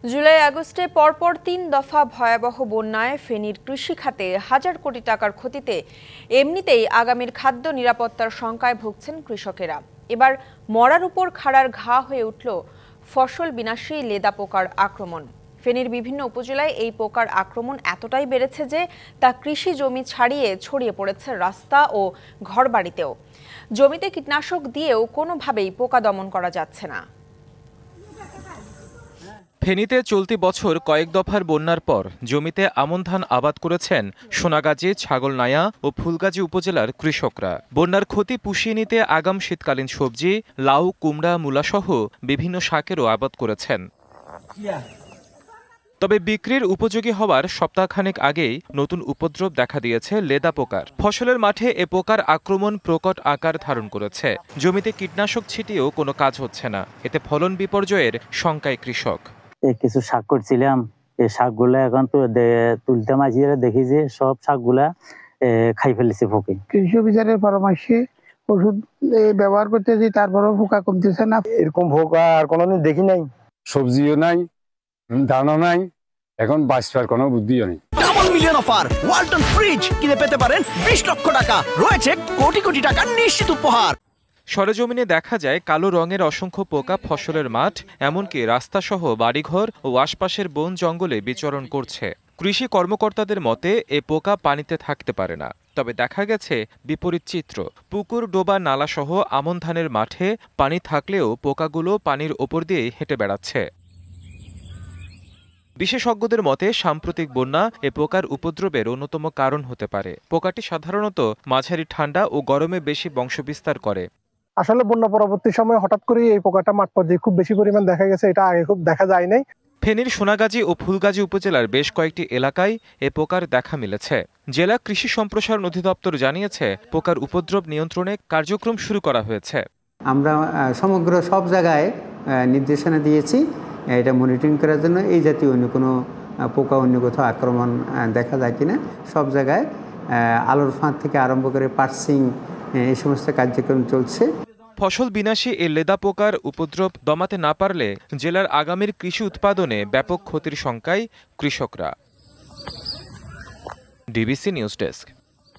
জুলাই আগস্টে পরপর ৩ দফা ভয়াবহ বন্যায় ফেনীর কৃষি খাতে হাজার কোটি টাকার ক্ষতিতে এমনিতেই আগামীর খাদ্য নিরাপত্তার শঙ্কায় ভুগছেন কৃষকেরা। এবার মরার উপর খাড়ার ঘা হয়ে উঠল ফসল বিনাশী লেদা পোকার আক্রমণ। ফেনীর বিভিন্ন উপজেলায় এই পোকার আক্রমণ এতটাই বেড়েছে যে তা কৃষি জমি ছাড়িয়ে ছড়িয়ে পড়েছে রাস্তা ও ঘরবাড়িতেও। জমিতে কীটনাশক দিয়েও কোনোভাবেই পোকা দমন করা যাচ্ছে না। ফেনীতে চলতি বছর কয়েক দফার বন্যার পর জমিতে আমন ধান আবাদ করেছেন সোনাগাজী, ছাগলনাইয়া ও ফুলগাজী উপজেলার কৃষকরা। বন্যার ক্ষতি পুষিয়ে নিতে আগাম শীতকালীন সবজি, লাউ, কুমড়া, মূলাসহ বিভিন্ন শাকেরও আবাদ করেছেন। তবে বিক্রির উপযোগী হওয়ার সপ্তাহখানেক আগেই নতুন উপদ্রব দেখা দিয়েছে লেদা পোকার। ফসলের মাঠে এ পোকার আক্রমণ প্রকট আকার ধারণ করেছে। জমিতে কীটনাশক ছিটিয়েও কোনো কাজ হচ্ছে না। এতে ফলন বিপর্যয়ের শঙ্কায় কৃষক। কিছু শাক করছিলাম, এই শাকগুলা এখন তো তুলতে মাঝিয়ে দেখি যে সব শাকগুলা খাই ফেলেছে পোকে। কৃষি অফিসারের পরামর্শে ওষুধ ব্যবহার করতেছি, তারপরেও পোকা কমতেছে না। এরকম পোকা আর কোনোদিন দেখি নাই। সবজিও নাই, ধানও নাই, এখন বাঁচবার কোনো বুদ্ধিও নেই। Double million offer Walton fridge কিনে পেতে পারেন 20 লক্ষ টাকা, রয়েছে কোটি কোটি টাকার নিশ্চিত উপহার। সরেজমিনে দেখা যায় কালো রঙের অসংখ্য পোকা ফসলের মাঠ, এমনকি রাস্তাসহ বাড়িঘর ও আশপাশের বন জঙ্গলে বিচরণ করছে। কৃষি কর্মকর্তাদের মতে এ পোকা পানিতে থাকতে পারে না। তবে দেখা গেছে বিপরীত চিত্র। পুকুর, ডোবা, নালাসহ আমন ধানের মাঠে পানি থাকলেও পোকাগুলো পানির ওপর দিয়েই হেঁটে বেড়াচ্ছে। বিশেষজ্ঞদের মতে সাম্প্রতিক বন্যা এ পোকার উপদ্রবের অন্যতম কারণ হতে পারে। পোকাটি সাধারণত মাঝারি ঠান্ডা ও গরমে বেশি বংশবিস্তার করে। আসলে বন্যা পরবর্তী সময়ে হঠাৎ করে এই পোকাটা মাঠ পর্যায়ে খুব বেশি পরিমাণ দেখা গেছে, এটা আগে খুব দেখা যায় নাই। ফেনীর সোনাগাজী ও ফুলগাজী উপজেলার বেশ কয়েকটি এলাকায় এ পোকার দেখা মিলেছে। জেলা কৃষি সম্প্রসারণ অধিদপ্তর জানিয়েছে, পোকার উপদ্রব নিয়ন্ত্রণে কার্যক্রম শুরু করা হয়েছে। আমরা সমগ্র সব জায়গায় নির্দেশনা দিয়েছি এটা মনিটরিং করার জন্য, এই জাতীয় অন্য কোনো পোকা অন্য কোথাও আক্রমণ দেখা যায় কিনা। সব জায়গায় আলোর ফাঁদ থেকে আরম্ভ করে পার্সিং এই সমস্ত কার্যক্রম চলছে। ফসল বিনাশী এই লেদা পোকার উপদ্রব দমাতে না পারলে জেলার আগামীর কৃষি উৎপাদনে ব্যাপক ক্ষতির শঙ্কায় কৃষকরা। DBC news desk.